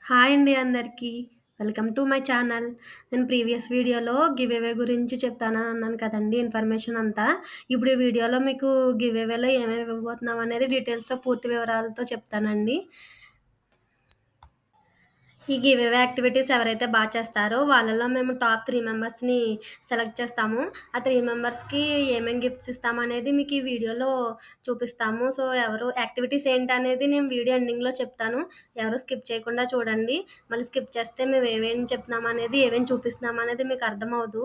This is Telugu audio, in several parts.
హాయ్ అండి అందరికీ. Welcome to my channel. నేను ప్రీవియస్ వీడియోలో గివ్ అవే గురించి చెప్తానని అన్నాను కదండీ! ఇన్ఫర్మేషన్ అంతా. ఇప్పుడు ఈ వీడియోలో మీకు గివ్ అవేలో ఏమేమి ఇవ్వబోతున్నాం అనేది డీటెయిల్స్‌తో పూర్తి వివరాలతో చెప్తానండి. ఈ గివ్ అవే యాక్టివిటీస్ ఎవరైతే చేస్తారో వాళ్ళలో మేము టాప్ 3 మెంబర్స్‌ని సెలెక్ట్ చేస్తాము. ఆ 3 మెంబర్స్‌కి ఏమేం గిఫ్ట్స్ ఇస్తామనేది మీకు ఈ వీడియోలో చూపిస్తాము. సో, ఎవరు యాక్టివిటీస్ ఏంటనేది నేను వీడియో ఎండింగ్‌లో చెప్తాను. ఎవరు స్కిప్ చేయకుండా చూడండి. మళ్ళీ స్కిప్ చేస్తే మేము ఏమేం చెప్తున్నామనేది, ఏమేం చూపిస్తున్నామనేది మీకు అర్థమవ్వదు.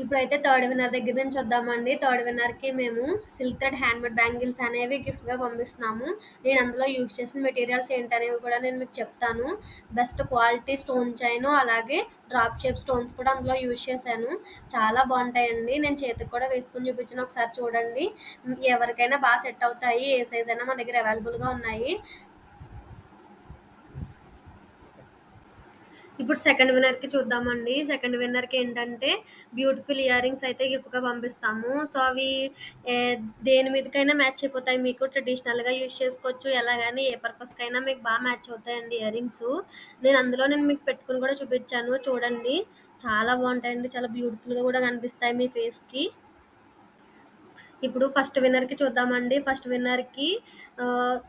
ఇప్పుడైతే థర్డ్ విన్నర్ దగ్గర నుంచి వద్దామండి. థర్డ్ విన్నర్‌కి మేము సిల్క్ థ్రెడ్ హ్యాండ్‌మేడ్ బ్యాంగిల్స్ అనేవి గిఫ్ట్‌గా పంపిస్తున్నాము. నేను అందులో యూజ్ చేసిన మెటీరియల్స్ ఏంటనేవి కూడా నేను మీకు చెప్తాను. బెస్ట్ క్వాలిటీ స్టోన్ చైను, అలాగే డ్రాప్ షేప్ స్టోన్స్ కూడా అందులో యూజ్ చేశాను. చాలా బావుంటాయండి. నేను చేతికి కూడా వేసుకొని చూపించాను. ఒకసారి చూడండి. ఎవరికైనా సెట్ అవుతాయి. ఏ సైజ్ అయినా మన దగ్గర అవైలబుల్‌గా ఉన్నాయి. ఇప్పుడు సెకండ్ విన్నర్‌కి చూద్దామండి. సెకండ్ విన్నర్‌కి ఏంటంటే బ్యూటిఫుల్ ఇయర్ రింగ్స్ అయితే గిఫ్ట్‌గా పంపిస్తాము. సో, అవి ఏ దేని మీదకైనా మ్యాచ్ అయిపోతాయి మీకు. ట్రెడిషనల్‌గా యూజ్ చేసుకోవచ్చు. ఎలాగని ఏ పర్పస్‌కైనా మీకు మ్యాచ్ అవుతాయండి ఇయర్ రింగ్సు. నేను మీకు పెట్టుకొని కూడా చూపించాను చూడండి. చాలా బావుంటాయండి. చాలా బ్యూటిఫుల్‌గా కూడా కనిపిస్తాయి మీ ఫేస్‌కి. ఇప్పుడు ఫస్ట్ విన్నర్‌కి చూద్దామండి. ఫస్ట్ విన్నర్‌కి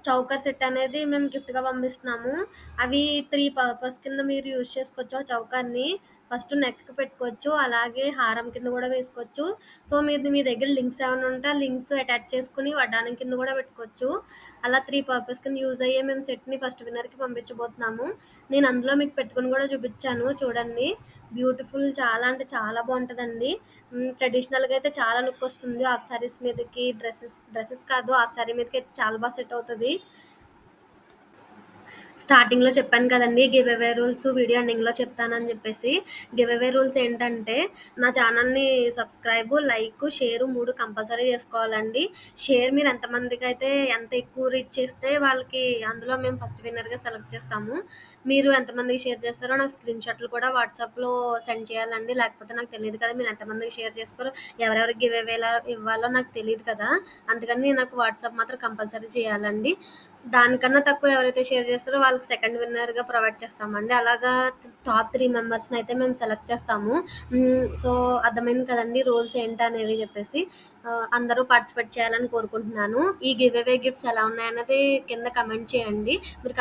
చౌకర్ సెట్ అనేది మేము గిఫ్ట్‌గా పంపిస్తున్నాము. అవి 3 పర్పస్ కింద మీరు యూజ్ చేసుకోవచ్చు ఆ చౌకర్‌ని. ఫస్ట్ నెక్‌కి పెట్టుకోవచ్చు. అలాగే హారం కింద కూడా వేసుకోవచ్చు. సో, మీ దగ్గర లింక్స్ ఏమైనా ఉంటే ఆ లింక్స్ అటాచ్ చేసుకొని వడ్డానం కింద కూడా పెట్టుకోవచ్చు. అలా 3 పర్పస్ కింద యూజ్ అయ్యే మేము సెట్‌ని ఫస్ట్ విన్నర్‌కి పంపించబోతున్నాము. నేను అందులో మీకు పెట్టుకొని కూడా చూపించాను చూడండి. బ్యూటిఫుల్ చాలా అంటే చాలా బావుంటదండి. ట్రెడిషనల్‌గా అయితే చాలా లుక్ వస్తుంది. హాఫ్ సారీస్ మీదకి డ్రెసెస్ కాదు, హాఫ్ సారీ మీదకైతే చాలా సెట్ అవుతది. స్టార్టింగ్‌లో చెప్పాను కదండీ! గివ్ అవే రూల్స్ వీడియో ఎండింగ్‌లో చెప్తానని చెప్పేసి. గివ్ అవే రూల్స్ ఏంటంటే నా ఛానల్‌ని సబ్స్క్రైబ్, లైక్, షేర్ 3 కంపల్సరీ చేసుకోవాలండి. షేర్ మీరు ఎంతమందికైతే ఎంత ఎక్కువ రీచ్ చేస్తే వాళ్ళకి అందులో మేము ఫస్ట్ విన్నర్‌గా సెలెక్ట్ చేస్తాము. మీరు ఎంతమందికి షేర్ చేస్తారో నాకు స్క్రీన్ షాట్లు కూడా వాట్సాప్‌లో సెండ్ చేయాలండి. లేకపోతే నాకు తెలీదు కదా! మీరు ఎంతమందికి షేర్ చేస్తారో, ఎవరెవరికి గివ్ అవే ఎలా ఇవ్వాలో నాకు తెలీదు కదా! అందుకని నాకు వాట్సాప్ మాత్రం కంపల్సరీ చేయాలండి. దానికన్నా తక్కువ ఎవరైతే షేర్ చేస్తారో వాళ్ళకి సెకండ్ విన్నర్‌గా ప్రొవైడ్ చేస్తామండి. అలాగా టాప్ 3 మెంబర్స్‌నయితే మేము సెలెక్ట్ చేస్తాము. సో, అర్థమైంది కదండీ రూల్స్ ఏంటనేవి చెప్పేసి. అందరూ పార్టిసిపేట్ చేయాలని కోరుకుంటున్నాను. ఈ గివ్ అవే గిఫ్ట్స్ ఎలా ఉన్నాయన్నది కింద కమెంట్ చేయండి. మీరు